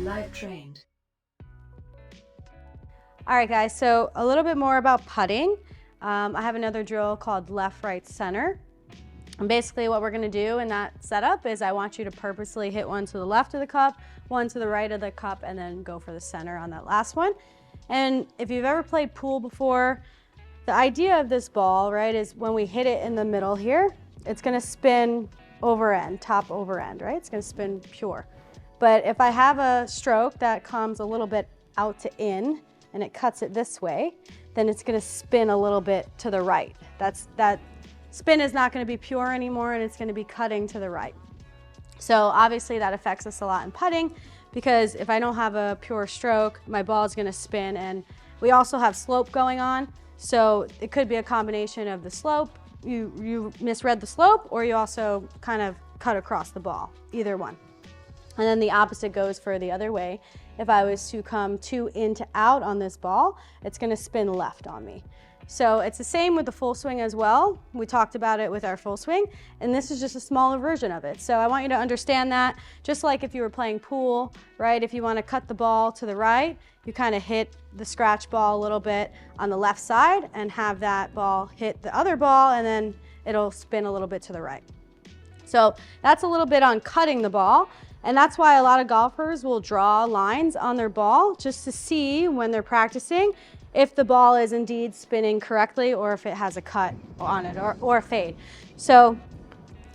Live trained. All right, guys, so a little bit more about putting. I have another drill called left, right, center. And basically what we're gonna do in that setup is I want you to purposely hit one to the left of the cup, one to the right of the cup, and then go for the center on that last one. And if you've ever played pool before, the idea of this ball, right, is when we hit it in the middle here, it's gonna spin over end, top over end, right? It's gonna spin pure. But if I have a stroke that comes a little bit out to in, and it cuts it this way, then it's gonna spin a little bit to the right. That spin is not gonna be pure anymore, and it's gonna be cutting to the right. So obviously that affects us a lot in putting, because if I don't have a pure stroke, my ball is gonna spin, and we also have slope going on. So it could be a combination of the slope, you misread the slope, or you also kind of cut across the ball, either one. And then the opposite goes for the other way. If I was to come too in to out on this ball, it's gonna spin left on me. So it's the same with the full swing as well. We talked about it with our full swing, and this is just a smaller version of it. So I want you to understand that, just like if you were playing pool, right? If you wanna cut the ball to the right, you kind of hit the scratch ball a little bit on the left side and have that ball hit the other ball, and then it'll spin a little bit to the right. So that's a little bit on cutting the ball. And that's why a lot of golfers will draw lines on their ball just to see when they're practicing if the ball is indeed spinning correctly or if it has a cut on it or a fade. So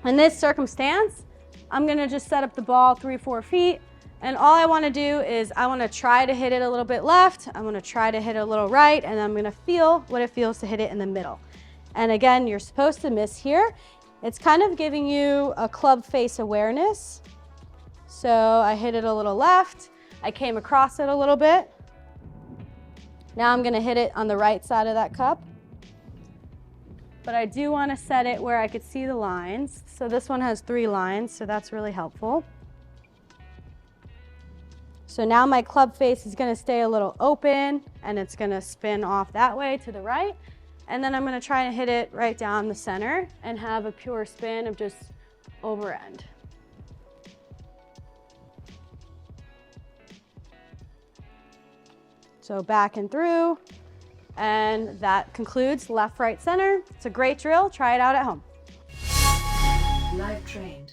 in this circumstance, I'm gonna just set up the ball 3-4 feet, and all I wanna do is I wanna try to hit it a little bit left, I'm gonna try to hit it a little right, and I'm gonna feel what it feels to hit it in the middle. And again, you're supposed to miss here. It's kind of giving you a club face awareness. So I hit it a little left, I came across it a little bit. Now I'm gonna hit it on the right side of that cup. But I do wanna set it where I could see the lines. So this one has 3 lines, so that's really helpful. So now my club face is gonna stay a little open, and it's gonna spin off that way to the right. And then I'm gonna try to hit it right down the center and have a pure spin of just over end. So back and through, and that concludes left, right, center. It's a great drill. Try it out at home. Live trained.